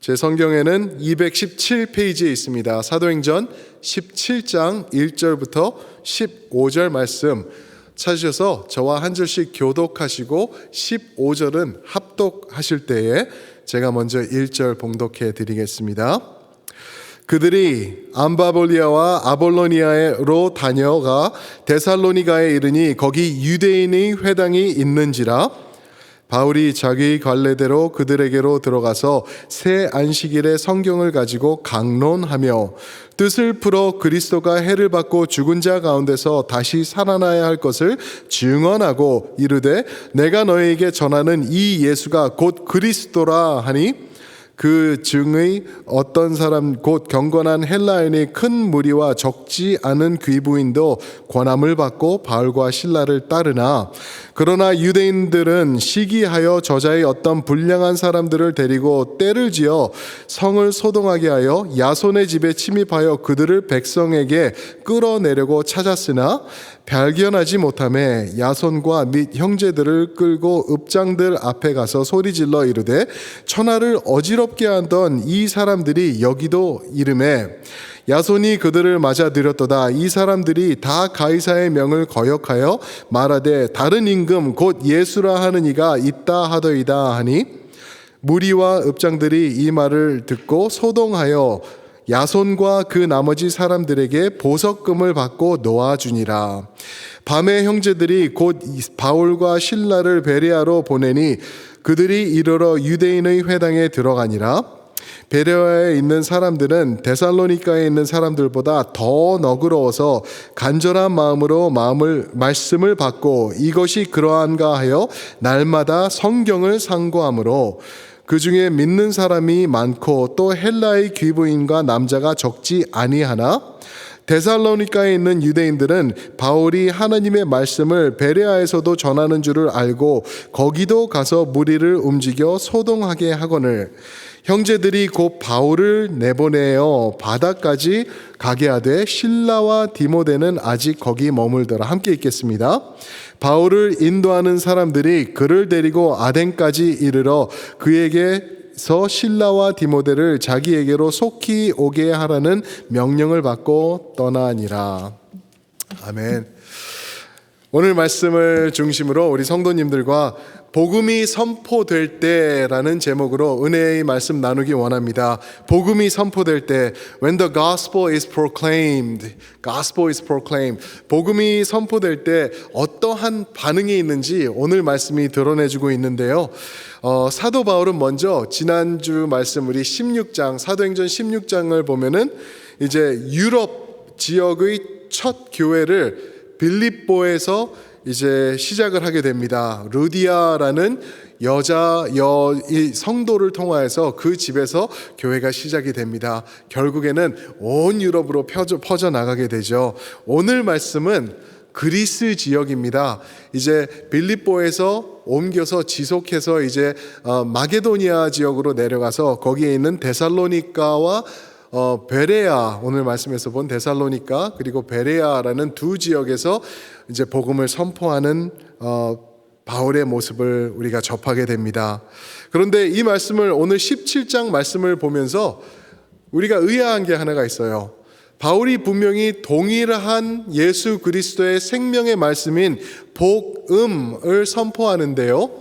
제 성경에는 217페이지에 있습니다. 사도행전 17장 1절부터 15절 말씀 찾으셔서 저와 한 절씩 교독하시고 15절은 합독하실 때에 제가 먼저 1절 봉독해 드리겠습니다. 그들이 암바볼리아와 아볼로니아로 다녀가 데살로니가에 이르니 거기 유대인의 회당이 있는지라. 바울이 자기 관례대로 그들에게로 들어가서 새 안식일에 성경을 가지고 강론하며 뜻을 풀어 그리스도가 해를 받고 죽은 자 가운데서 다시 살아나야 할 것을 증언하고 이르되 내가 너희에게 전하는 이 예수가 곧 그리스도라 하니 그 증의 어떤 사람 곧 경건한 헬라인의 큰 무리와 적지 않은 귀부인도 권함을 받고 바울과 실라를 따르나 그러나 유대인들은 시기하여 저자의 어떤 불량한 사람들을 데리고 때를 지어 성을 소동하게 하여 야손의 집에 침입하여 그들을 백성에게 끌어내려고 찾았으나 발견하지 못하매 야손과 및 형제들을 끌고 읍장들 앞에 가서 소리질러 이르되 천하를 어지럽게 하던 이 사람들이 여기도 이르매 야손이 그들을 맞아들였도다. 이 사람들이 다 가이사의 명을 거역하여 말하되 다른 임금 곧 예수라 하는 이가 있다 하더이다 하니 무리와 읍장들이 이 말을 듣고 소동하여 야손과 그 나머지 사람들에게 보석금을 받고 놓아주니라. 밤에 형제들이 곧 바울과 실라를 베레아로 보내니 그들이 이르러 유대인의 회당에 들어가니라. 베레아에 있는 사람들은 데살로니가에 있는 사람들보다 더 너그러워서 간절한 마음으로 말씀을 받고 이것이 그러한가 하여 날마다 성경을 상고하므로 그 중에 믿는 사람이 많고 또 헬라의 귀부인과 남자가 적지 아니하나 데살로니가에 있는 유대인들은 바울이 하나님의 말씀을 베레아에서도 전하는 줄을 알고 거기도 가서 무리를 움직여 소동하게 하거늘 형제들이 곧 바울을 내보내어 바다까지 가게 하되 실라와 디모데는 아직 거기 머물더라. 함께 읽겠습니다. 바울을 인도하는 사람들이 그를 데리고 아덴까지 이르러 그에게서 실라와 디모데를 자기에게로 속히 오게 하라는 명령을 받고 떠나니라. 아멘. 오늘 말씀을 중심으로 우리 성도님들과 복음이 선포될 때라는 제목으로 은혜의 말씀 나누기 원합니다. 복음이 선포될 때, when the gospel is proclaimed, gospel is proclaimed. 복음이 선포될 때 어떠한 반응이 있는지 오늘 말씀이 드러내주고 있는데요. 사도 바울은 먼저 지난주 말씀 우리 16장, 사도행전 16장을 보면은 이제 유럽 지역의 첫 교회를 빌립보에서 이제 시작을 하게 됩니다. 루디아라는 이 성도를 통하여서 그 집에서 교회가 시작이 됩니다. 결국에는 온 유럽으로 퍼져 나가게 되죠. 오늘 말씀은 그리스 지역입니다. 이제 빌립보에서 옮겨서 지속해서 이제 마게도니아 지역으로 내려가서 거기에 있는 데살로니가와 베레아, 오늘 말씀에서 본 데살로니가 그리고 베레아라는 두 지역에서 이제 복음을 선포하는 바울의 모습을 우리가 접하게 됩니다. 그런데 이 말씀을 오늘 17장 말씀을 보면서 우리가 의아한 게 하나가 있어요. 바울이 분명히 동일한 예수 그리스도의 생명의 말씀인 복음을 선포하는데요,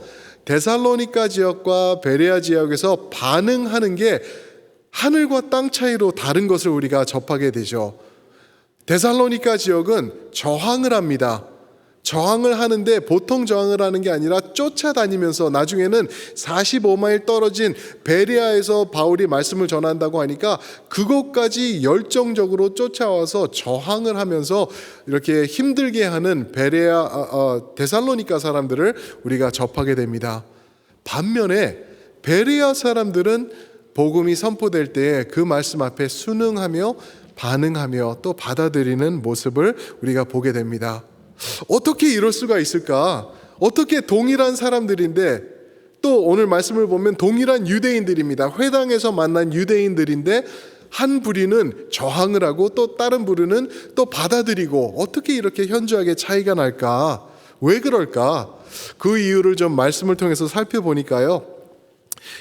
데살로니가 지역과 베레아 지역에서 반응하는 게 하늘과 땅 차이로 다른 것을 우리가 접하게 되죠. 데살로니가 지역은 저항을 합니다. 저항을 하는데 보통 저항을 하는 게 아니라 쫓아다니면서 나중에는 45마일 떨어진 베레아에서 바울이 말씀을 전한다고 하니까 그곳까지 열정적으로 쫓아와서 저항을 하면서 이렇게 힘들게 하는 데살로니가 사람들을 우리가 접하게 됩니다. 반면에 베레아 사람들은 복음이 선포될 때에 그 말씀 앞에 순응하며 반응하며 또 받아들이는 모습을 우리가 보게 됩니다. 어떻게 이럴 수가 있을까? 어떻게 동일한 사람들인데, 또 오늘 말씀을 보면 동일한 유대인들입니다. 회당에서 만난 유대인들인데 한 부류는 저항을 하고 또 다른 부류는 또 받아들이고, 어떻게 이렇게 현저하게 차이가 날까? 왜 그럴까? 그 이유를 좀 말씀을 통해서 살펴보니까요,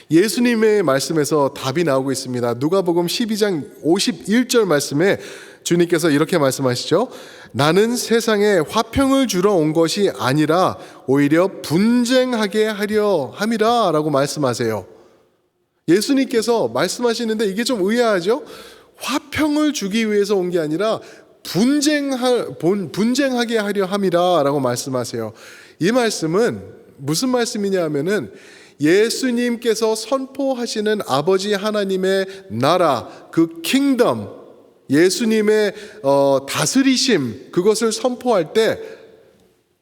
예수님의 말씀에서 답이 나오고 있습니다. 누가복음 12장 51절 말씀에 주님께서 이렇게 말씀하시죠. 나는 세상에 화평을 주러 온 것이 아니라 오히려 분쟁하게 하려 함이라 라고 말씀하세요. 예수님께서 말씀하시는데 이게 좀 의아하죠? 화평을 주기 위해서 온 게 아니라 분쟁하게 하려 함이라 라고 말씀하세요. 이 말씀은 무슨 말씀이냐 하면은 예수님께서 선포하시는 아버지 하나님의 나라, 그 킹덤, 예수님의 다스리심, 그것을 선포할 때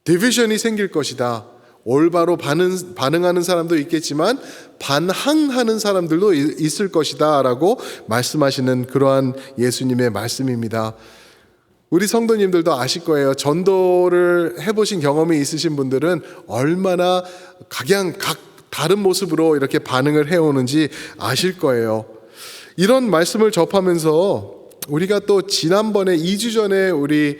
디비전이 생길 것이다. 올바로 반응하는 사람도 있겠지만 반항하는 사람들도 있을 것이다 라고 말씀하시는 그러한 예수님의 말씀입니다. 우리 성도님들도 아실 거예요. 전도를 해보신 경험이 있으신 분들은 얼마나 각 다른 모습으로 이렇게 반응을 해오는지 아실 거예요. 이런 말씀을 접하면서 우리가 또 지난번에 2주 전에 우리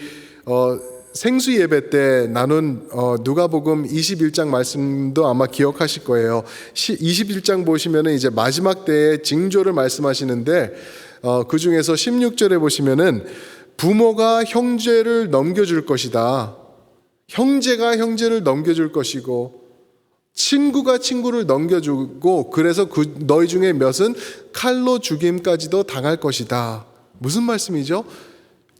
생수 예배 때 나눈 누가복음 21장 말씀도 아마 기억하실 거예요. 21장 보시면은 이제 마지막 때의 징조를 말씀하시는데 그 중에서 16절에 보시면은 부모가 형제를 넘겨줄 것이다. 형제가 형제를 넘겨줄 것이고 친구가 친구를 넘겨주고 그래서 너희 중에 몇은 칼로 죽임까지도 당할 것이다. 무슨 말씀이죠?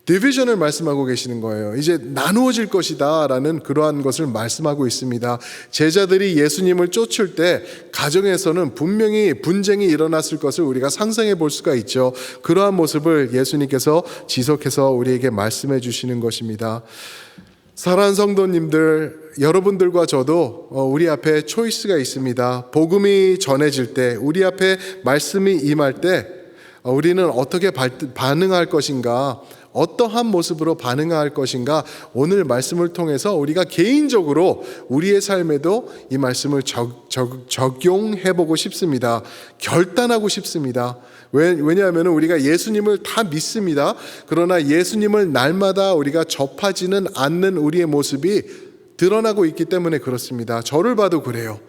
디비전을 말씀하고 계시는 거예요. 이제 나누어질 것이다 라는 그러한 것을 말씀하고 있습니다. 제자들이 예수님을 쫓을 때 가정에서는 분명히 분쟁이 일어났을 것을 우리가 상상해 볼 수가 있죠. 그러한 모습을 예수님께서 지속해서 우리에게 말씀해 주시는 것입니다. 사랑하는 성도님들, 여러분들과 저도 우리 앞에 초이스가 있습니다. 복음이 전해질 때, 우리 앞에 말씀이 임할 때 우리는 어떻게 반응할 것인가, 어떠한 모습으로 반응할 것인가, 오늘 말씀을 통해서 우리가 개인적으로 우리의 삶에도 이 말씀을 적용해보고 싶습니다. 결단하고 싶습니다. 왜냐하면 우리가 예수님을 다 믿습니다. 그러나 예수님을 날마다 우리가 접하지는 않는 우리의 모습이 드러나고 있기 때문에 그렇습니다. 저를 봐도 그래요.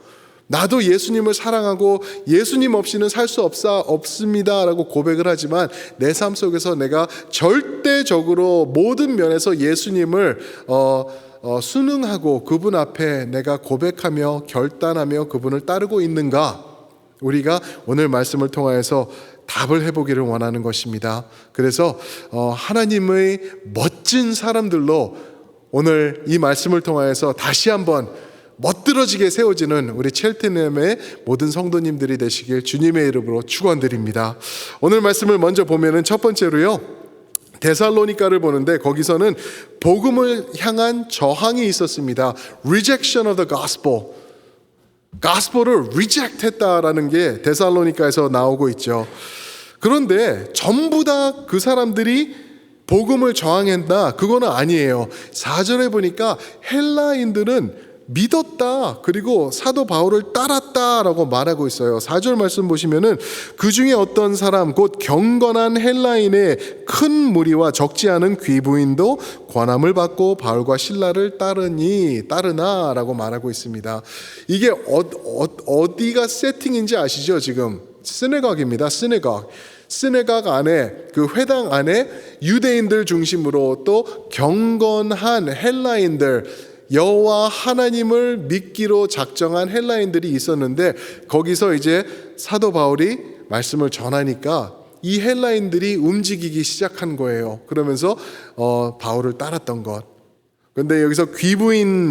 나도 예수님을 사랑하고 예수님 없이는 살 수 없습니다 라고 고백을 하지만 내 삶 속에서 내가 절대적으로 모든 면에서 예수님을 순응하고 그분 앞에 내가 고백하며 결단하며 그분을 따르고 있는가, 우리가 오늘 말씀을 통하여서 답을 해보기를 원하는 것입니다. 그래서 하나님의 멋진 사람들로 오늘 이 말씀을 통하여서 다시 한번 멋들어지게 세워지는 우리 첼트넘의 모든 성도님들이 되시길 주님의 이름으로 축원드립니다. 오늘 말씀을 먼저 보면은 첫 번째로요, 데살로니가를 보는데 거기서는 복음을 향한 저항이 있었습니다. Rejection of the gospel. gospel을 reject 했다라는 게 데살로니가에서 나오고 있죠. 그런데 전부 다 그 사람들이 복음을 저항했다, 그거는 아니에요. 4절에 보니까 헬라인들은 믿었다, 그리고 사도 바울을 따랐다라고 말하고 있어요. 4절 말씀 보시면은 그 중에 어떤 사람 곧 경건한 헬라인의 큰 무리와 적지 않은 귀부인도 권함을 받고 바울과 실라를 따르나라고 말하고 있습니다. 이게 어디가 세팅인지 아시죠? 지금 시내각입니다. 시내각 안에, 그 회당 안에 유대인들 중심으로 또 경건한 헬라인들, 여호와 하나님을 믿기로 작정한 헬라인들이 있었는데 거기서 이제 사도 바울이 말씀을 전하니까 이 헬라인들이 움직이기 시작한 거예요. 그러면서 바울을 따랐던 것. 그런데 여기서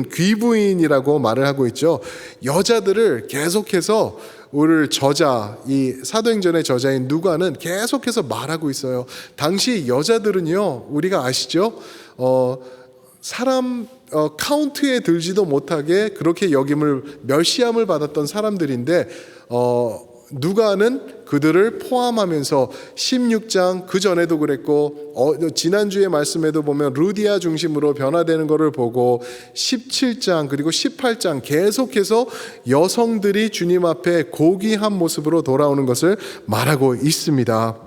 귀부인이라고 말을 하고 있죠. 여자들을 계속해서 오늘 이 사도행전의 저자인 누가는 계속해서 말하고 있어요. 당시 여자들은요, 우리가 아시죠? 사람 카운트에 들지도 못하게 그렇게 멸시함을 받았던 사람들인데 누가는 그들을 포함하면서 16장 그 전에도 그랬고 지난주의 말씀에도 보면 루디아 중심으로 변화되는 것을 보고 17장 그리고 18장 계속해서 여성들이 주님 앞에 고귀한 모습으로 돌아오는 것을 말하고 있습니다.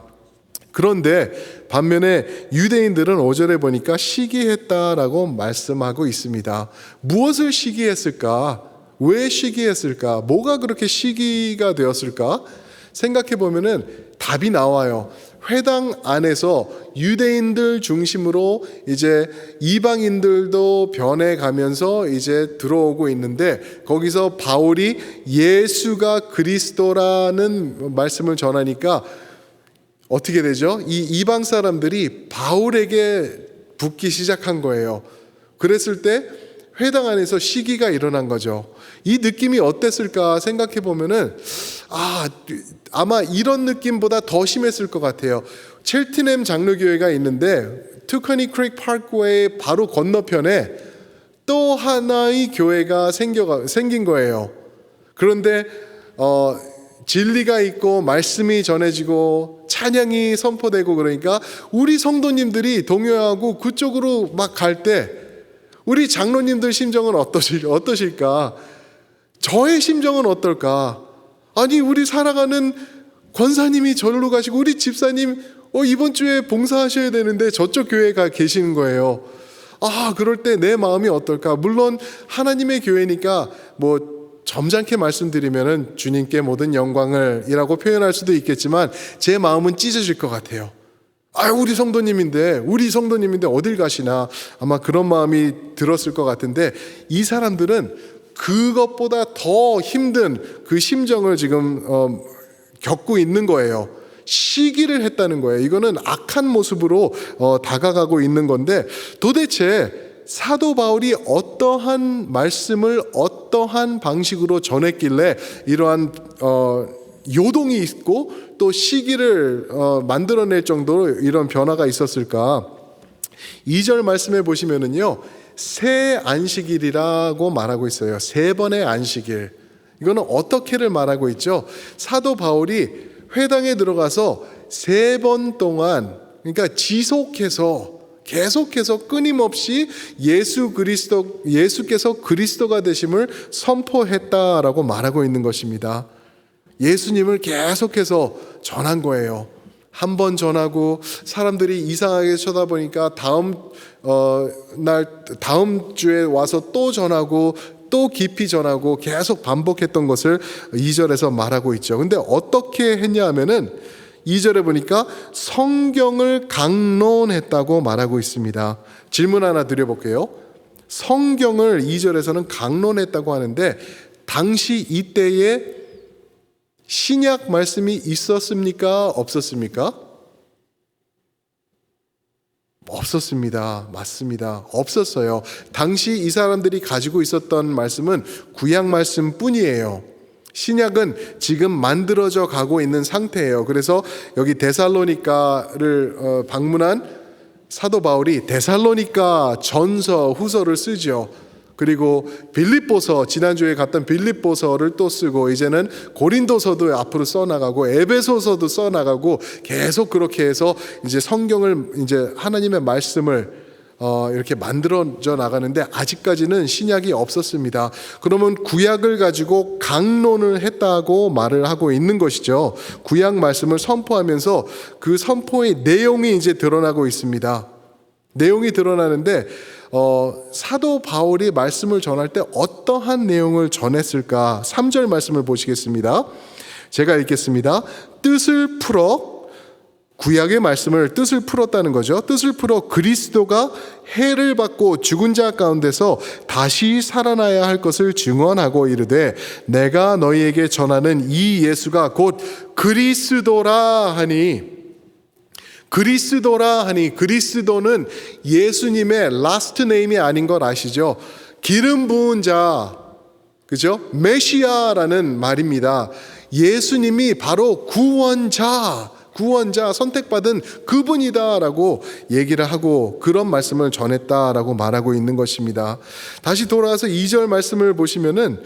그런데 반면에 유대인들은 5절에 보니까 시기했다라고 말씀하고 있습니다. 무엇을 시기했을까? 왜 시기했을까? 뭐가 그렇게 시기가 되었을까? 생각해 보면은 답이 나와요. 회당 안에서 유대인들 중심으로 이제 이방인들도 변해가면서 이제 들어오고 있는데, 거기서 바울이 예수가 그리스도라는 말씀을 전하니까 어떻게 되죠? 이 이방 사람들이 바울에게 붙기 시작한 거예요. 그랬을 때 회당 안에서 시기가 일어난 거죠. 이 느낌이 어땠을까 생각해 보면은 아마 이런 느낌보다 더 심했을 것 같아요. 첼트넴 장로교회가 있는데 투커니 크릭 파크웨이 바로 건너편에 또 하나의 교회가 생긴 거예요. 그런데 진리가 있고 말씀이 전해지고 찬양이 선포되고, 그러니까 우리 성도님들이 동요하고 그쪽으로 막 갈 때 우리 장로님들 심정은 어떠실까? 저의 심정은 어떨까? 아니, 우리 살아가는 권사님이 절로 가시고 우리 집사님 이번 주에 봉사하셔야 되는데 저쪽 교회에 가 계시는 거예요. 그럴 때 내 마음이 어떨까? 물론 하나님의 교회니까 점잖게 말씀드리면은 주님께 모든 영광을 이라고 표현할 수도 있겠지만 제 마음은 찢어질 것 같아요. 우리 성도님인데 어딜 가시나, 아마 그런 마음이 들었을 것 같은데, 이 사람들은 그것보다 더 힘든 그 심정을 지금 겪고 있는 거예요. 시기를 했다는 거예요. 이거는 악한 모습으로 다가가고 있는 건데, 도대체 사도 바울이 어떠한 말씀을 어떠한 방식으로 전했길래 이러한 요동이 있고 또 시기를 만들어낼 정도로 이런 변화가 있었을까? 2절 말씀에 보시면은요, 새 안식일이라고 말하고 있어요. 3번의 안식일. 이거는 어떻게를 말하고 있죠? 사도 바울이 회당에 들어가서 3번 동안, 그러니까 계속해서 끊임없이 예수께서 그리스도가 되심을 선포했다라고 말하고 있는 것입니다. 예수님을 계속해서 전한 거예요. 한 번 전하고 사람들이 이상하게 쳐다보니까 다음 주에 와서 또 전하고 또 깊이 전하고 계속 반복했던 것을 2절에서 말하고 있죠. 근데 어떻게 했냐 하면은 2절에 보니까 성경을 강론했다고 말하고 있습니다. 질문 하나 드려볼게요. 성경을 2절에서는 강론했다고 하는데, 당시 이때에 신약 말씀이 있었습니까? 없었습니까? 없었습니다. 맞습니다. 없었어요. 당시 이 사람들이 가지고 있었던 말씀은 구약 말씀 뿐이에요. 신약은 지금 만들어져 가고 있는 상태예요. 그래서 여기 데살로니가를 방문한 사도 바울이 데살로니가 전서, 후서를 쓰죠. 그리고 빌립보서, 지난주에 갔던 빌립보서를 또 쓰고, 이제는 고린도서도 앞으로 써나가고 에베소서도 써나가고, 계속 그렇게 해서 이제 성경을, 이제 하나님의 말씀을 이렇게 만들어져 나가는데, 아직까지는 신약이 없었습니다. 그러면 구약을 가지고 강론을 했다고 말을 하고 있는 것이죠. 구약 말씀을 선포하면서 그 선포의 내용이 이제 드러나고 있습니다. 내용이 드러나는데, 사도 바울이 말씀을 전할 때 어떠한 내용을 전했을까? 3절 말씀을 보시겠습니다. 제가 읽겠습니다. 뜻을 풀어, 구약의 말씀을 뜻을 풀었다는 거죠. 뜻을 풀어 그리스도가 해를 받고 죽은 자 가운데서 다시 살아나야 할 것을 증언하고 이르되, 내가 너희에게 전하는 이 예수가 곧 그리스도라 하니, 그리스도는 예수님의 라스트 네임이 아닌 걸 아시죠? 기름 부은 자, 그죠? 메시아라는 말입니다. 예수님이 바로 구원자, 선택받은 그분이다라고 얘기를 하고 그런 말씀을 전했다라고 말하고 있는 것입니다. 다시 돌아와서 2절 말씀을 보시면은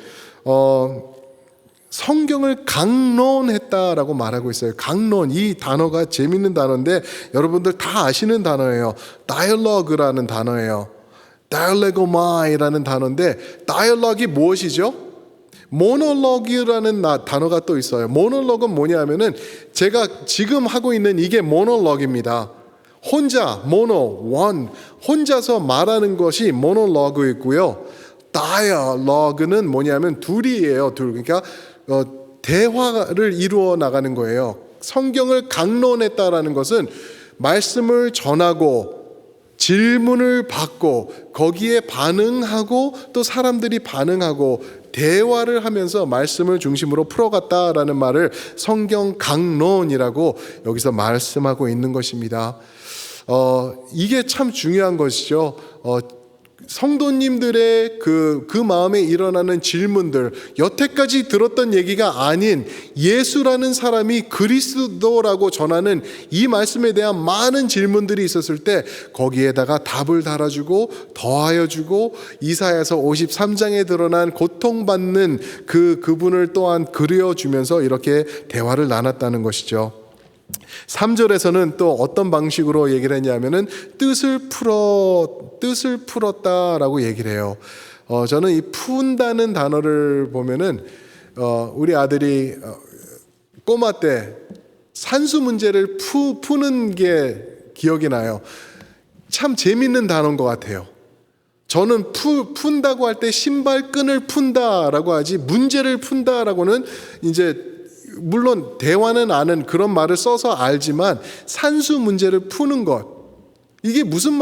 성경을 강론했다라고 말하고 있어요. 강론, 이 단어가 재밌는 단어인데 여러분들 다 아시는 단어예요. 다이얼로그라는 단어예요. 다이얼레고마이라는 단어인데, 다이얼로그이 무엇이죠? 모놀로그라는 단어가 또 있어요. 모놀로그는 뭐냐면은 제가 지금 하고 있는 이게 모놀로그입니다. 혼자서 말하는 것이 모놀로그이고요. dialogue는 뭐냐면 둘이에요. 그러니까 대화를 이루어 나가는 거예요. 성경을 강론했다라는 것은 말씀을 전하고 질문을 받고 거기에 반응하고 또 사람들이 반응하고 대화를 하면서 말씀을 중심으로 풀어갔다라는 말을 성경 강론이라고 여기서 말씀하고 있는 것입니다. 이게 참 중요한 것이죠. 성도님들의 그 마음에 일어나는 질문들, 여태까지 들었던 얘기가 아닌 예수라는 사람이 그리스도라고 전하는 이 말씀에 대한 많은 질문들이 있었을 때 거기에다가 답을 달아주고 더하여 주고 이사야서 53장에 드러난 고통받는 그분을 또한 그려주면서 이렇게 대화를 나눴다는 것이죠. 3절에서는 또 어떤 방식으로 얘기를 했냐면은 뜻을 풀었다라고 얘기를 해요. 저는 이 푼다는 단어를 보면은 우리 아들이 꼬마 때 산수 문제를 푸는 게 기억이 나요. 참 재밌는 단어인 것 같아요. 저는 푼다고 할 때 신발끈을 푼다라고 하지 문제를 푼다라고는 이제 물론 대화는 아는 그런 말을 써서 알지만 산수 문제를 푸는 것, 이게 무슨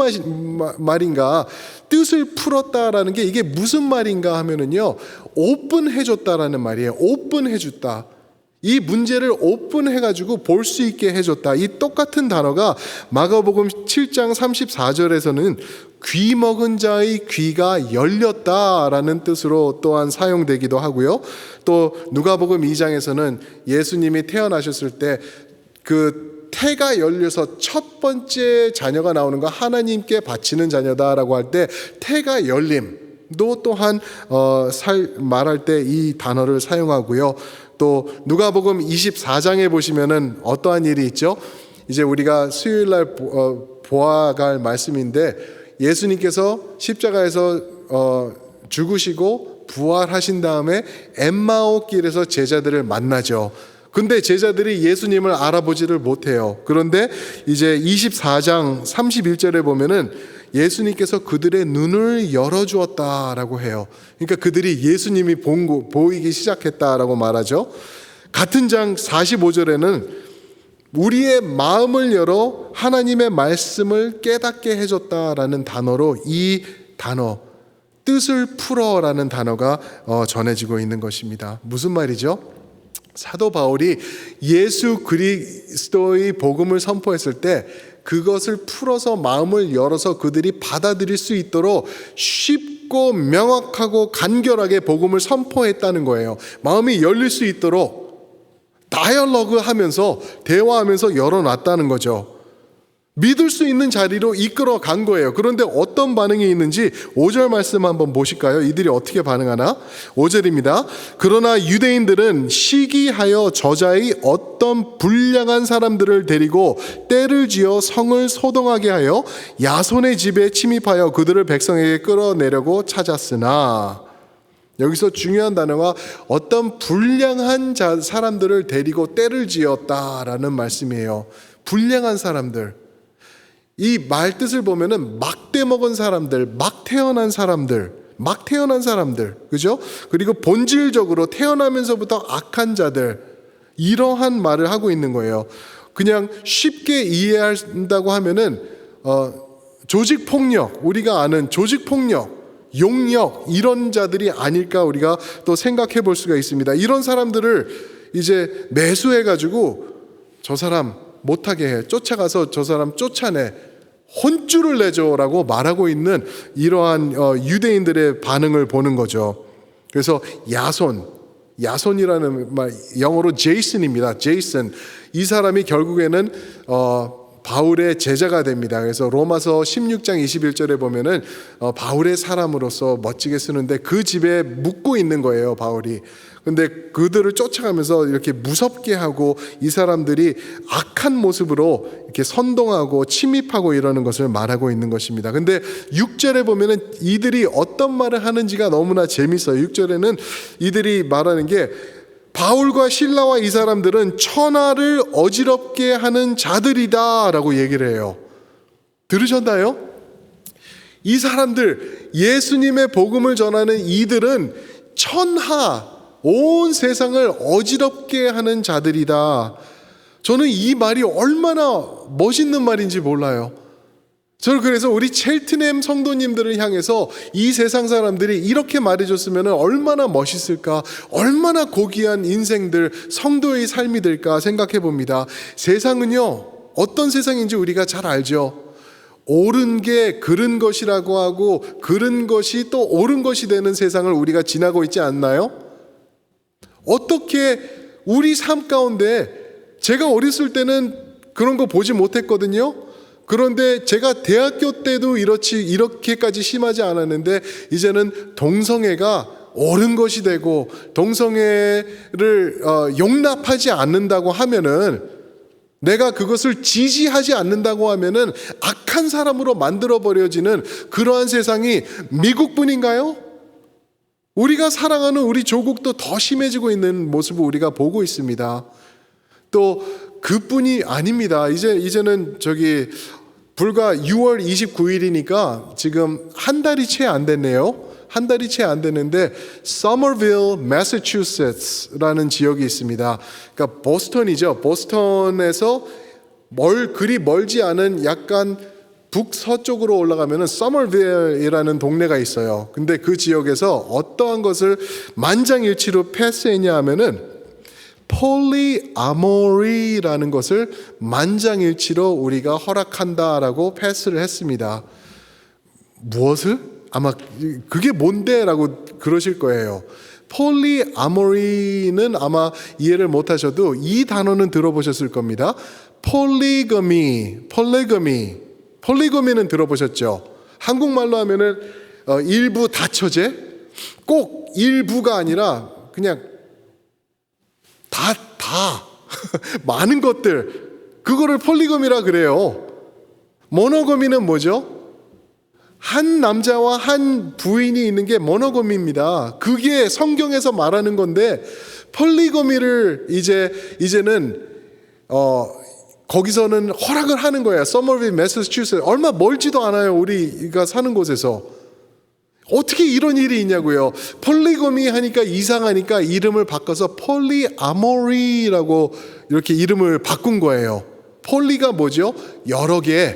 말인가? 뜻을 풀었다라는 게 이게 무슨 말인가 하면은요, 오픈해줬다라는 말이에요. 오픈해줬다. 이 문제를 오픈해가지고 볼 수 있게 해줬다. 이 똑같은 단어가 마가복음 7장 34절에서는 귀 먹은 자의 귀가 열렸다라는 뜻으로 또한 사용되기도 하고요. 또 누가복음 2장에서는 예수님이 태어나셨을 때 그 태가 열려서 첫 번째 자녀가 나오는 거 하나님께 바치는 자녀다라고 할 때 태가 열림도 또한 말할 때 이 단어를 사용하고요. 또 누가복음 24장에 보시면은 어떠한 일이 있죠? 이제 우리가 수요일 날 보아갈 말씀인데 예수님께서 십자가에서 죽으시고 부활하신 다음에 엠마오 길에서 제자들을 만나죠. 근데 제자들이 예수님을 알아보지를 못해요. 그런데 이제 24장 31절에 보면은 예수님께서 그들의 눈을 열어주었다라고 해요. 그러니까 그들이 예수님이 보이기 시작했다라고 말하죠. 같은 장 45절에는 우리의 마음을 열어 하나님의 말씀을 깨닫게 해줬다라는 단어로 이 단어 뜻을 풀어라는 단어가 전해지고 있는 것입니다. 무슨 말이죠? 사도 바울이 예수 그리스도의 복음을 선포했을 때 그것을 풀어서 마음을 열어서 그들이 받아들일 수 있도록 쉽고 명확하고 간결하게 복음을 선포했다는 거예요. 마음이 열릴 수 있도록 다이얼로그 하면서 대화하면서 열어놨다는 거죠. 믿을 수 있는 자리로 이끌어 간 거예요. 그런데 어떤 반응이 있는지 5절 말씀 한번 보실까요? 이들이 어떻게 반응하나? 5절입니다. 그러나 유대인들은 시기하여 저자의 어떤 불량한 사람들을 데리고 때를 지어 성을 소동하게 하여 야손의 집에 침입하여 그들을 백성에게 끌어내려고 찾았으나, 여기서 중요한 단어가 어떤 불량한 사람들을 데리고 때를 지었다라는 말씀이에요. 불량한 사람들. 이 말 뜻을 보면은 막대 먹은 사람들, 막 태어난 사람들, 그죠? 그리고 본질적으로 태어나면서부터 악한 자들, 이러한 말을 하고 있는 거예요. 그냥 쉽게 이해한다고 하면은 조직 폭력, 우리가 아는 조직 폭력, 용역, 이런 자들이 아닐까 우리가 또 생각해 볼 수가 있습니다. 이런 사람들을 이제 매수해가지고 저 사람 못하게 해, 쫓아가서 저 사람 쫓아내, 혼쭐을 내줘라고 말하고 있는 이러한 유대인들의 반응을 보는 거죠. 그래서 야손이라는 말, 영어로 제이슨입니다. 제이슨. 이 사람이 결국에는 바울의 제자가 됩니다. 그래서 로마서 16장 21절에 보면은 바울의 사람으로서 멋지게 쓰는데 그 집에 묵고 있는 거예요, 바울이. 근데 그들을 쫓아가면서 이렇게 무섭게 하고 이 사람들이 악한 모습으로 이렇게 선동하고 침입하고 이러는 것을 말하고 있는 것입니다. 근데 6절에 보면은 이들이 어떤 말을 하는지가 너무나 재밌어요. 6절에는 이들이 말하는 게 바울과 실라와 이 사람들은 천하를 어지럽게 하는 자들이다 라고 얘기를 해요. 들으셨나요? 이 사람들, 예수님의 복음을 전하는 이들은 천하, 온 세상을 어지럽게 하는 자들이다. 저는 이 말이 얼마나 멋있는 말인지 몰라요. 저는 그래서 우리 첼트넴 성도님들을 향해서 이 세상 사람들이 이렇게 말해줬으면 얼마나 멋있을까, 얼마나 고귀한 인생들, 성도의 삶이 될까 생각해 봅니다. 세상은요, 어떤 세상인지 우리가 잘 알죠. 옳은 게 그른 것이라고 하고 그른 것이 또 옳은 것이 되는 세상을 우리가 지나고 있지 않나요? 어떻게 우리 삶 가운데, 제가 어렸을 때는 그런 거 보지 못했거든요. 그런데 제가 대학교 때도 이렇게까지 심하지 않았는데 이제는 동성애가 옳은 것이 되고 동성애를 용납하지 않는다고 하면은, 내가 그것을 지지하지 않는다고 하면은 악한 사람으로 만들어버려지는 그러한 세상이 미국뿐인가요? 우리가 사랑하는 우리 조국도 더 심해지고 있는 모습을 우리가 보고 있습니다. 또 그뿐이 아닙니다. 이제는 불과 6월 29일이니까 지금 한 달이 채 안 됐네요. 한 달이 채 안 됐는데 Somerville, Massachusetts라는 지역이 있습니다. 그러니까 보스턴이죠. 보스턴에서 그리 멀지 않은 약간 북서쪽으로 올라가면 Somerville이라는 동네가 있어요. 근데 그 지역에서 어떠한 것을 만장일치로 패스했냐 하면은 폴리아모리라는 것을 만장일치로 우리가 허락한다라고 패스를 했습니다. 무엇을? 아마 그게 뭔데? 라고 그러실 거예요. 폴리아모리는 아마 이해를 못하셔도 이 단어는 들어보셨을 겁니다. 폴리거미는 들어보셨죠? 한국말로 하면은 일부 다처제, 꼭 일부가 아니라 그냥 다 많은 것들, 그거를 폴리거미라 그래요. 모노거미는 뭐죠? 한 남자와 한 부인이 있는 게 모노거미입니다. 그게 성경에서 말하는 건데, 폴리거미를 이제는 거기서는 허락을 하는 거예요. 서머빌, 매사추세츠, 얼마 멀지도 않아요. 우리가 사는 곳에서. 어떻게 이런 일이 있냐고요. 폴리거미 하니까 이상하니까 이름을 바꿔서 폴리아모리라고 이렇게 이름을 바꾼 거예요. 폴리가 뭐죠? 여러 개.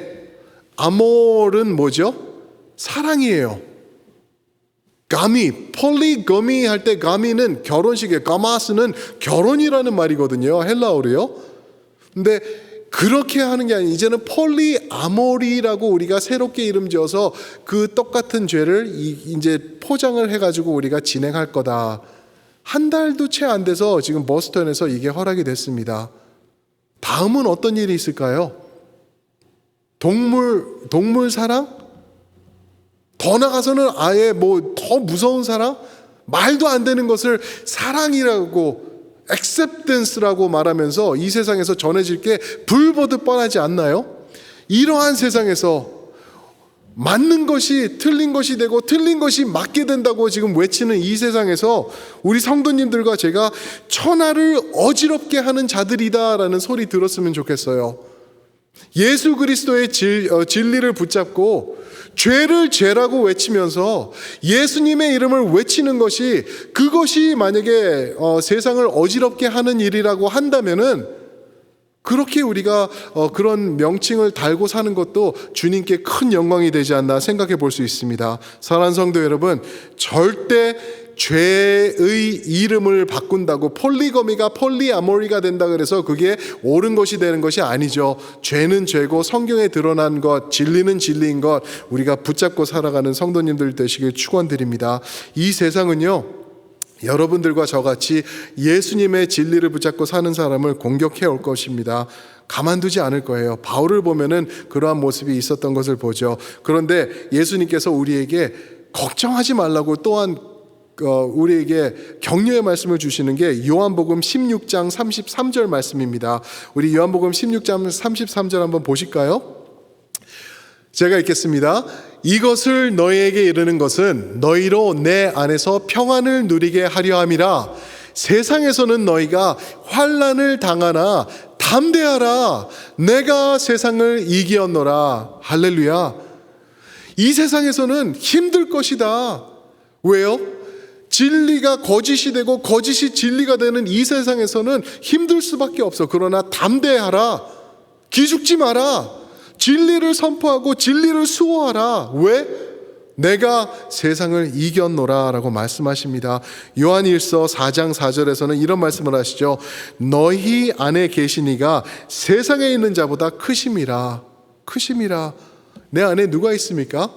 아몰은 뭐죠? 사랑이에요. 가미, 폴리거미 할 때 가미는 결혼식에, 가마스는 결혼이라는 말이거든요. 헬라어로요. 근데 그렇게 하는 게 아니라 이제는 폴리아모리라고 우리가 새롭게 이름 지어서 그 똑같은 죄를 이제 포장을 해가지고 우리가 진행할 거다. 한 달도 채 안 돼서 지금 보스턴에서 이게 허락이 됐습니다. 다음은 어떤 일이 있을까요? 동물 사랑? 더 나가서는 아예 더 무서운 사랑? 말도 안 되는 것을 사랑이라고, acceptance라고 말하면서 이 세상에서 전해질 게 불보듯 뻔하지 않나요? 이러한 세상에서 맞는 것이 틀린 것이 되고 틀린 것이 맞게 된다고 지금 외치는 이 세상에서 우리 성도님들과 제가 천하를 어지럽게 하는 자들이다라는 소리 들었으면 좋겠어요. 예수 그리스도의 진리를 붙잡고 죄를 죄라고 외치면서 예수님의 이름을 외치는 것이, 그것이 만약에 세상을 어지럽게 하는 일이라고 한다면은, 그렇게 우리가 그런 명칭을 달고 사는 것도 주님께 큰 영광이 되지 않나 생각해 볼 수 있습니다. 사랑하는 성도 여러분, 절대 죄의 이름을 바꾼다고 폴리거미가 폴리아모리가 된다 그래서 그게 옳은 것이 되는 것이 아니죠. 죄는 죄고 성경에 드러난 것, 진리는 진리인 것, 우리가 붙잡고 살아가는 성도님들 되시길 축원드립니다. 이 세상은요, 여러분들과 저같이 예수님의 진리를 붙잡고 사는 사람을 공격해 올 것입니다. 가만두지 않을 거예요. 바울을 보면은 그러한 모습이 있었던 것을 보죠. 그런데 예수님께서 우리에게 걱정하지 말라고 또한 우리에게 격려의 말씀을 주시는 게 요한복음 16장 33절 말씀입니다. 우리 요한복음 16장 33절 한번 보실까요? 제가 읽겠습니다. 이것을 너희에게 이르는 것은 너희로 내 안에서 평안을 누리게 하려 함이라. 세상에서는 너희가 환난을 당하나 담대하라. 내가 세상을 이기었노라. 할렐루야. 이 세상에서는 힘들 것이다. 왜요? 진리가 거짓이 되고 거짓이 진리가 되는 이 세상에서는 힘들 수밖에 없어. 그러나 담대하라. 기죽지 마라. 진리를 선포하고 진리를 수호하라. 왜? 내가 세상을 이겼노라 라고 말씀하십니다. 요한일서 4장 4절에서는 이런 말씀을 하시죠. 너희 안에 계신 이가 세상에 있는 자보다 크심이라. 크심이라. 내 안에 누가 있습니까?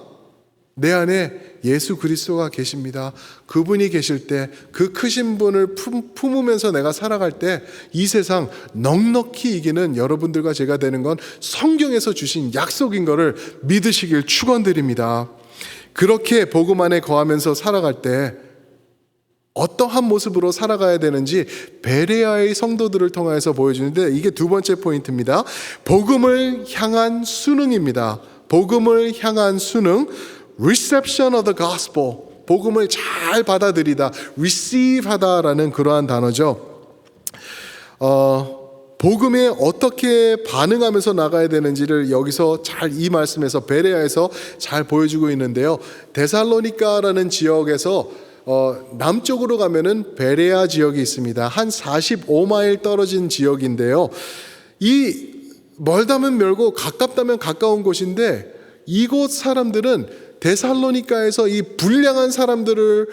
내 안에 예수 그리스도가 계십니다. 그분이 계실 때 그 크신 분을 품으면서 내가 살아갈 때 이 세상 넉넉히 이기는 여러분들과 제가 되는 건 성경에서 주신 약속인 것을 믿으시길 축원드립니다. 그렇게 복음 안에 거하면서 살아갈 때 어떠한 모습으로 살아가야 되는지 베레아의 성도들을 통해서 보여주는데 이게 두 번째 포인트입니다. 복음을 향한 순응입니다. 복음을 향한 순응, reception of the gospel, 복음을 잘 받아들이다, receive 하다라는 그러한 단어죠. 복음에 어떻게 반응하면서 나가야 되는지를 여기서 잘 이 말씀에서 베레아에서 잘 보여주고 있는데요. 데살로니가라는 지역에서 남쪽으로 가면은 베레아 지역이 있습니다. 한 45마일 떨어진 지역인데요. 이 멀다면 멀고 가깝다면 가까운 곳인데 이곳 사람들은 데살로니가에서 이 불량한 사람들을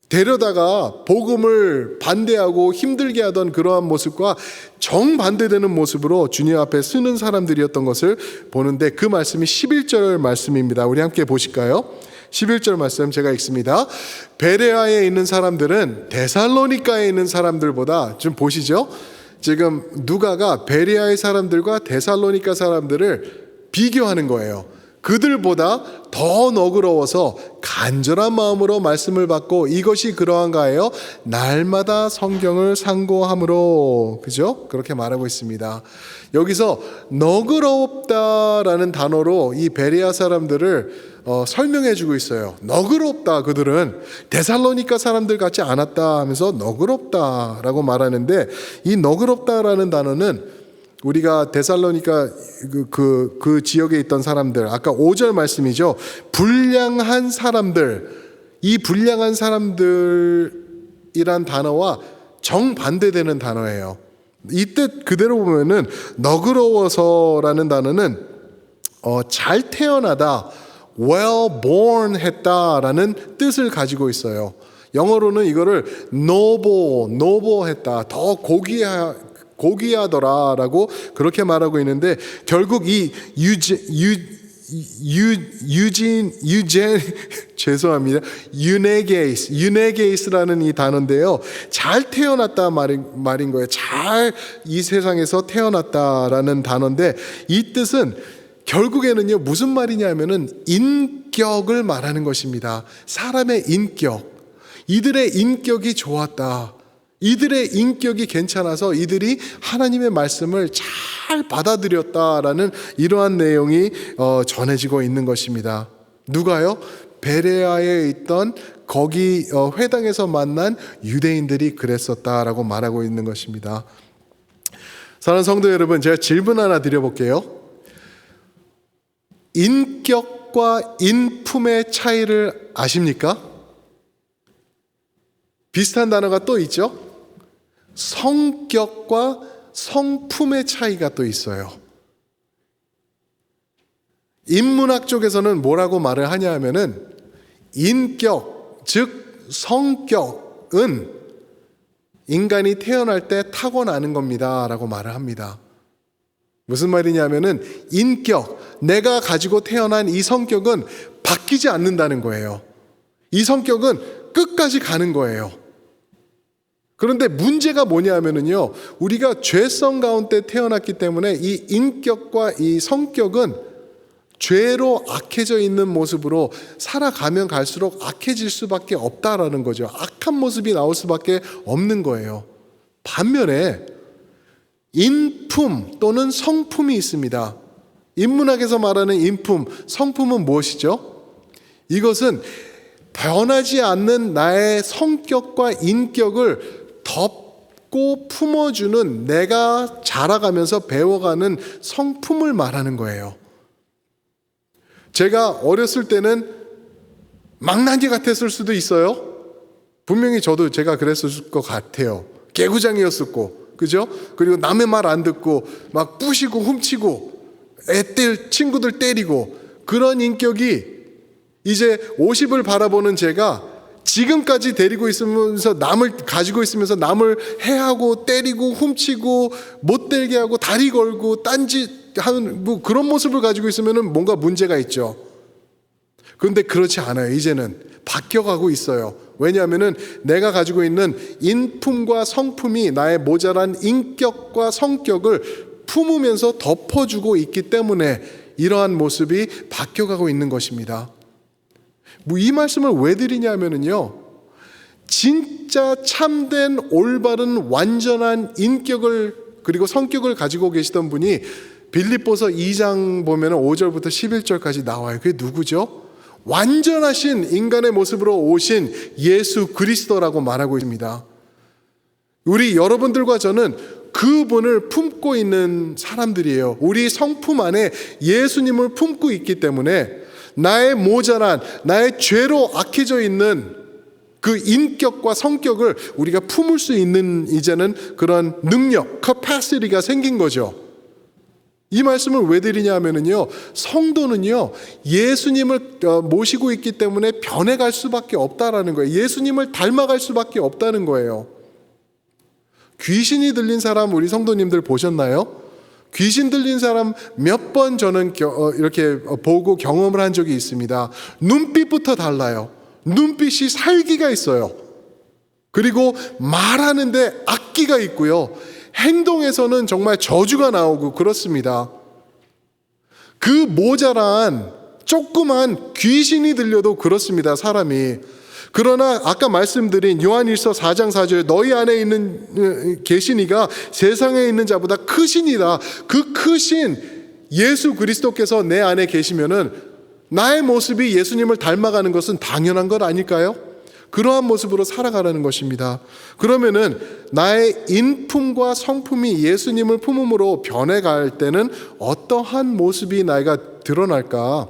데려다가 복음을 반대하고 힘들게 하던 그러한 모습과 정반대되는 모습으로 주님 앞에 쓰는 사람들이었던 것을 보는데 그 말씀이 11절 말씀입니다. 우리 함께 보실까요? 11절 말씀 제가 읽습니다. 베레아에 있는 사람들은 데살로니가에 있는 사람들보다 좀 보시죠. 지금 누가가 베레아의 사람들과 데살로니가 사람들을 비교하는 거예요. 그들보다 더 너그러워서 간절한 마음으로 말씀을 받고 이것이 그러한가요? 날마다 성경을 상고함으로, 그죠? 그렇게 말하고 있습니다. 여기서 너그럽다라는 단어로 이 베레아 사람들을 설명해 주고 있어요. 너그럽다. 그들은 데살로니가 사람들 같지 않았다 하면서 너그럽다라고 말하는데 이 너그럽다라는 단어는 우리가 데살로니가 그 지역에 있던 사람들, 아까 5절 말씀이죠. 불량한 사람들, 이 불량한 사람들이란 단어와 정반대되는 단어예요. 이 뜻 그대로 보면은 너그러워서라는 단어는 잘 태어나다, well born 했다라는 뜻을 가지고 있어요. 영어로는 이거를 noble 했다, 더 고귀하더라라고 그렇게 말하고 있는데 결국 이 죄송합니다. 유네게이스라는 이 단어인데요. 잘 태어났다 말인 거예요. 잘 이 세상에서 태어났다라는 단어인데 이 뜻은 결국에는요 무슨 말이냐면은 인격을 말하는 것입니다. 사람의 인격, 이들의 인격이 좋았다. 이들의 인격이 괜찮아서 이들이 하나님의 말씀을 잘 받아들였다라는 이러한 내용이 전해지고 있는 것입니다. 누가요? 베레아에 있던 거기 회당에서 만난 유대인들이 그랬었다라고 말하고 있는 것입니다. 사랑하는 성도 여러분, 제가 질문 하나 드려볼게요. 인격과 인품의 차이를 아십니까? 비슷한 단어가 또 있죠? 성격과 성품의 차이가 또 있어요. 인문학 쪽에서는 뭐라고 말을 하냐 하면은 인격, 즉 성격은 인간이 태어날 때 타고나는 겁니다 라고 말을 합니다. 무슨 말이냐면은 인격, 내가 가지고 태어난 이 성격은 바뀌지 않는다는 거예요. 이 성격은 끝까지 가는 거예요. 그런데 문제가 뭐냐면은요, 우리가 죄성 가운데 태어났기 때문에 이 인격과 이 성격은 죄로 악해져 있는 모습으로 살아가면 갈수록 악해질 수밖에 없다라는 거죠. 악한 모습이 나올 수밖에 없는 거예요. 반면에 인품 또는 성품이 있습니다. 인문학에서 말하는 인품, 성품은 무엇이죠? 이것은 변하지 않는 나의 성격과 인격을 덮고 품어주는, 내가 자라가면서 배워가는 성품을 말하는 거예요. 제가 어렸을 때는 망나니 같았을 수도 있어요. 분명히 제가 그랬을 것 같아요. 개구장이었었고, 그죠? 그리고 남의 말 안 듣고 막 부시고 훔치고 친구들 때리고, 그런 인격이 이제 50을 바라보는 제가 지금까지 데리고 있으면서 가지고 있으면서 남을 해하고 때리고 훔치고 못 되게 하고 다리 걸고 딴짓하는 뭐 그런 모습을 가지고 있으면 뭔가 문제가 있죠. 그런데 그렇지 않아요. 이제는 바뀌어가고 있어요. 왜냐하면은 내가 가지고 있는 인품과 성품이 나의 모자란 인격과 성격을 품으면서 덮어주고 있기 때문에 이러한 모습이 바뀌어가고 있는 것입니다. 뭐 이 말씀을 왜 드리냐면요, 진짜 참된 올바른 완전한 인격을 그리고 성격을 가지고 계시던 분이 빌립보서 2장 보면 5절부터 11절까지 나와요. 그게 누구죠? 완전하신 인간의 모습으로 오신 예수 그리스도라고 말하고 있습니다. 우리 여러분들과 저는 그분을 품고 있는 사람들이에요. 우리 성품 안에 예수님을 품고 있기 때문에 나의 모자란, 나의 죄로 악해져 있는 그 인격과 성격을 우리가 품을 수 있는 이제는 그런 능력, capacity가 생긴 거죠. 이 말씀을 왜 드리냐 하면요, 성도는요, 예수님을 모시고 있기 때문에 변해갈 수밖에 없다라는 거예요. 예수님을 닮아갈 수밖에 없다는 거예요. 귀신이 들린 사람 우리 성도님들 보셨나요? 귀신 들린 사람 몇 번 저는 이렇게 보고 경험을 한 적이 있습니다. 눈빛부터 달라요. 눈빛이 살기가 있어요. 그리고 말하는데 악기가 있고요. 행동에서는 정말 저주가 나오고 그렇습니다. 그 모자란 조그만 귀신이 들려도 그렇습니다, 사람이. 그러나 아까 말씀드린 요한일서 4장 4절에 너희 안에 있는 계시니가 세상에 있는 자보다 크시니라. 그 크신 예수 그리스도께서 내 안에 계시면은 나의 모습이 예수님을 닮아가는 것은 당연한 것 아닐까요? 그러한 모습으로 살아가라는 것입니다. 그러면은 나의 인품과 성품이 예수님을 품음으로 변해갈 때는 어떠한 모습이 나이가 드러날까?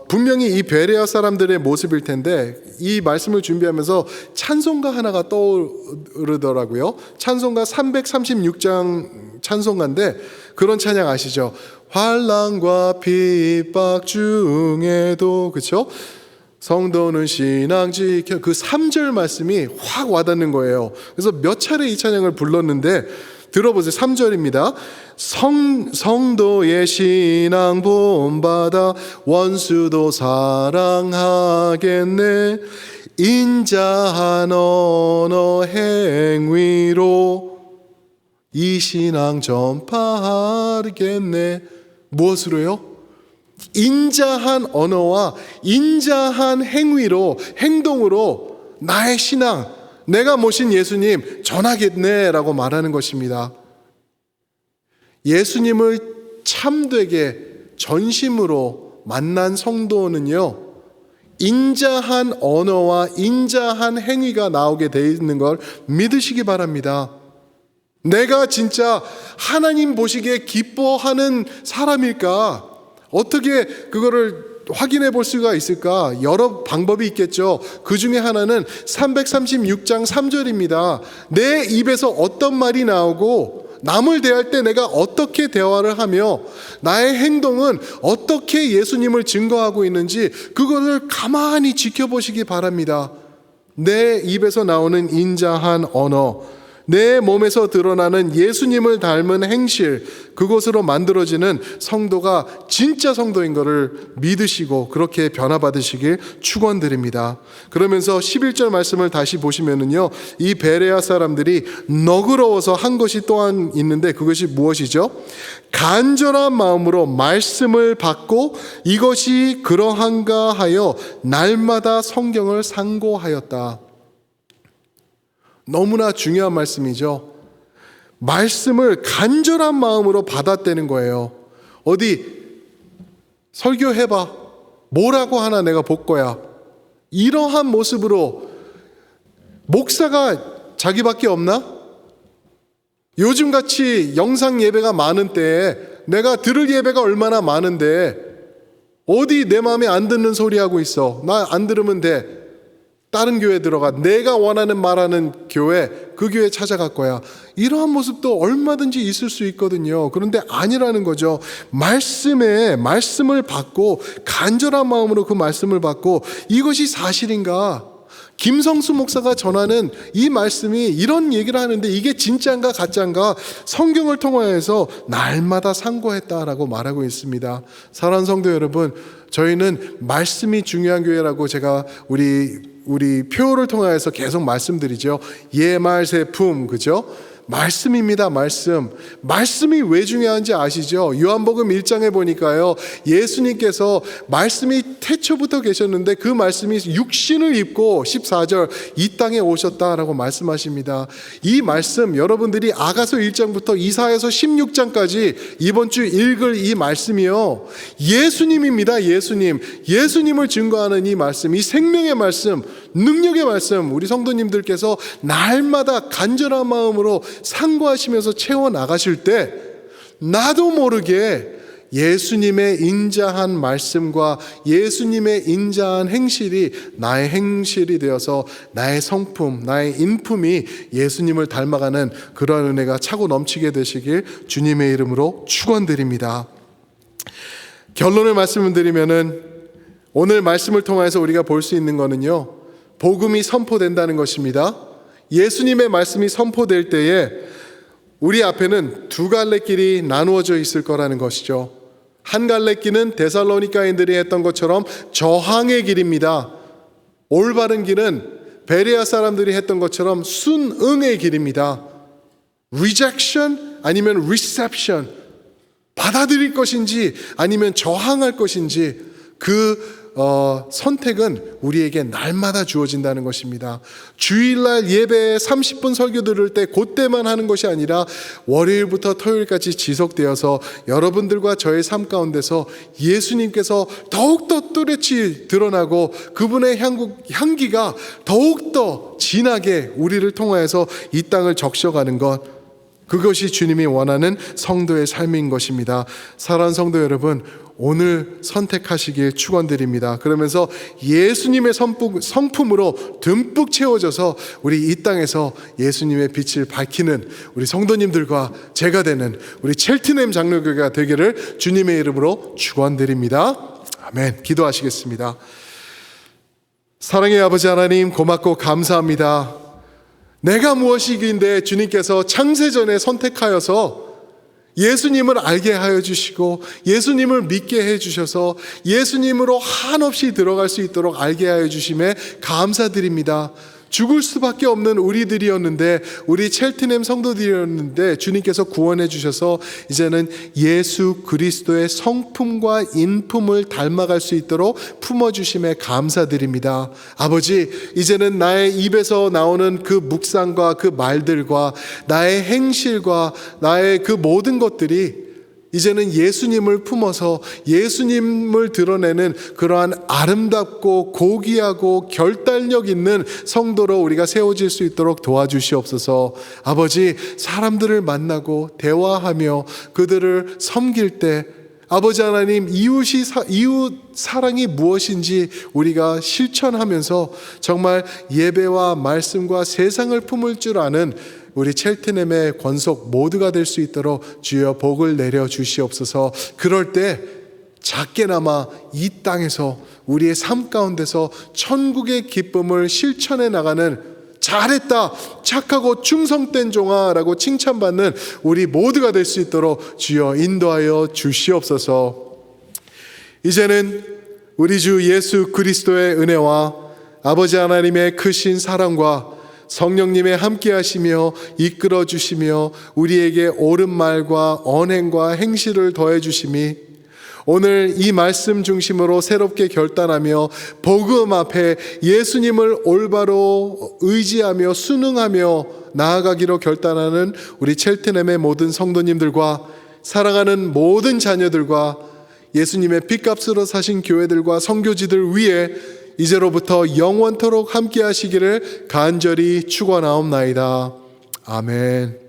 분명히 이 베레아 사람들의 모습일 텐데 이 말씀을 준비하면서 찬송가 하나가 떠오르더라고요. 찬송가 336장 찬송가인데 그런 찬양 아시죠? 환난과 핍박 중에도, 그렇죠? 성도는 신앙 지켜, 그 3절 말씀이 확 와닿는 거예요. 그래서 몇 차례 이 찬양을 불렀는데 들어보세요. 3절입니다. 성도의 신앙 본받아 원수도 사랑하겠네. 인자한 언어 행위로 이 신앙 전파하겠네. 무엇으로요? 인자한 언어와 인자한 행위로, 행동으로 나의 신앙, 내가 모신 예수님 전하겠네 라고 말하는 것입니다. 예수님을 참되게 전심으로 만난 성도는요, 인자한 언어와 인자한 행위가 나오게 되어 있는 걸 믿으시기 바랍니다. 내가 진짜 하나님 보시기에 기뻐하는 사람일까? 어떻게 그거를 확인해 볼 수가 있을까? 여러 방법이 있겠죠. 그 중에 하나는 336장 3절입니다. 내 입에서 어떤 말이 나오고 남을 대할 때 내가 어떻게 대화를 하며 나의 행동은 어떻게 예수님을 증거하고 있는지 그것을 가만히 지켜보시기 바랍니다. 내 입에서 나오는 인자한 언어, 내 몸에서 드러나는 예수님을 닮은 행실, 그것으로 만들어지는 성도가 진짜 성도인 것을 믿으시고 그렇게 변화받으시길 축원드립니다. 그러면서 11절 말씀을 다시 보시면은요, 이 베레아 사람들이 너그러워서 한 것이 또한 있는데 그것이 무엇이죠? 간절한 마음으로 말씀을 받고 이것이 그러한가 하여 날마다 성경을 상고하였다. 너무나 중요한 말씀이죠. 말씀을 간절한 마음으로 받았다는 거예요. 어디 설교해봐, 뭐라고 하나 내가 볼 거야, 이러한 모습으로. 목사가 자기밖에 없나? 요즘같이 영상 예배가 많은 때에 내가 들을 예배가 얼마나 많은데 어디 내 마음에 안 듣는 소리 하고 있어. 나 안 들으면 돼. 다른 교회 들어가. 내가 원하는 말하는 교회, 그 교회 찾아갈 거야. 이러한 모습도 얼마든지 있을 수 있거든요. 그런데 아니라는 거죠. 말씀을 받고 간절한 마음으로 그 말씀을 받고 이것이 사실인가? 김성수 목사가 전하는 이 말씀이 이런 얘기를 하는데 이게 진짜인가 가짜인가 성경을 통하여서 날마다 상고했다라고 말하고 있습니다. 사랑하는 성도 여러분, 저희는 말씀이 중요한 교회라고 제가 우리 표를 통하여서 계속 말씀드리죠. 예말세품, 그죠? 말씀입니다. 말씀이 왜 중요한지 아시죠? 요한복음 1장에 보니까요, 예수님께서 말씀이 태초부터 계셨는데 그 말씀이 육신을 입고 14절 이 땅에 오셨다라고 말씀하십니다. 이 말씀 여러분들이 아가서 1장부터 이사야서 16장까지 이번 주 읽을 이 말씀이요, 예수님입니다. 예수님을 증거하는 이 말씀, 이 생명의 말씀, 능력의 말씀, 우리 성도님들께서 날마다 간절한 마음으로 상고하시면서 채워나가실 때 나도 모르게 예수님의 인자한 말씀과 예수님의 인자한 행실이 나의 행실이 되어서 나의 성품, 나의 인품이 예수님을 닮아가는 그러한 은혜가 차고 넘치게 되시길 주님의 이름으로 축원드립니다. 결론을 말씀드리면은 오늘 말씀을 통해서 우리가 볼 수 있는 거는요, 복음이 선포된다는 것입니다. 예수님의 말씀이 선포될 때에 우리 앞에는 두 갈래 길이 나누어져 있을 거라는 것이죠. 한 갈래 길은 데살로니가인들이 했던 것처럼 저항의 길입니다. 올바른 길은 베레아 사람들이 했던 것처럼 순응의 길입니다. rejection 아니면 reception, 받아들일 것인지 아니면 저항할 것인지 그 선택은 우리에게 날마다 주어진다는 것입니다. 주일날 예배에 30분 설교 들을 때 그때만 하는 것이 아니라 월요일부터 토요일까지 지속되어서 여러분들과 저의 삶 가운데서 예수님께서 더욱더 뚜렷이 드러나고 그분의 향기가 더욱더 진하게 우리를 통하여서 이 땅을 적셔가는 것, 그것이 주님이 원하는 성도의 삶인 것입니다. 사랑하는 성도 여러분, 오늘 선택하시길 축원드립니다. 그러면서 예수님의 성품으로 듬뿍 채워져서 우리 이 땅에서 예수님의 빛을 밝히는 우리 성도님들과 제가 되는 우리 첼트넴 장로교회가 되기를 주님의 이름으로 축원드립니다. 아멘. 기도하시겠습니다. 사랑의 아버지 하나님, 고맙고 감사합니다. 내가 무엇이긴데 주님께서 창세전에 선택하여서 예수님을 알게 하여 주시고 예수님을 믿게 해 주셔서 예수님으로 한없이 들어갈 수 있도록 알게 하여 주심에 감사드립니다. 죽을 수밖에 없는 우리들이었는데, 우리 첼트넴 성도들이었는데 주님께서 구원해 주셔서 이제는 예수 그리스도의 성품과 인품을 닮아갈 수 있도록 품어주심에 감사드립니다. 아버지, 이제는 나의 입에서 나오는 그 묵상과 그 말들과 나의 행실과 나의 그 모든 것들이 이제는 예수님을 품어서 예수님을 드러내는 그러한 아름답고 고귀하고 결단력 있는 성도로 우리가 세워질 수 있도록 도와주시옵소서. 아버지, 사람들을 만나고 대화하며 그들을 섬길 때 아버지 하나님, 이웃 사랑이 무엇인지 우리가 실천하면서 정말 예배와 말씀과 세상을 품을 줄 아는 우리 첼트넴의 권속 모두가 될 수 있도록 주여 복을 내려 주시옵소서. 그럴 때 작게나마 이 땅에서 우리의 삶 가운데서 천국의 기쁨을 실천해 나가는 잘했다, 착하고 충성된 종아라고 칭찬받는 우리 모두가 될 수 있도록 주여 인도하여 주시옵소서. 이제는 우리 주 예수 그리스도의 은혜와 아버지 하나님의 크신 사랑과 성령님의 함께 하시며 이끌어 주시며 우리에게 옳은 말과 언행과 행실을 더해 주심이 오늘 이 말씀 중심으로 새롭게 결단하며 복음 앞에 예수님을 올바로 의지하며 순응하며 나아가기로 결단하는 우리 첼트넴의 모든 성도님들과 사랑하는 모든 자녀들과 예수님의 핏값으로 사신 교회들과 선교지들 위해 이제로부터 영원토록 함께 하시기를 간절히 축원하옵나이다. 아멘.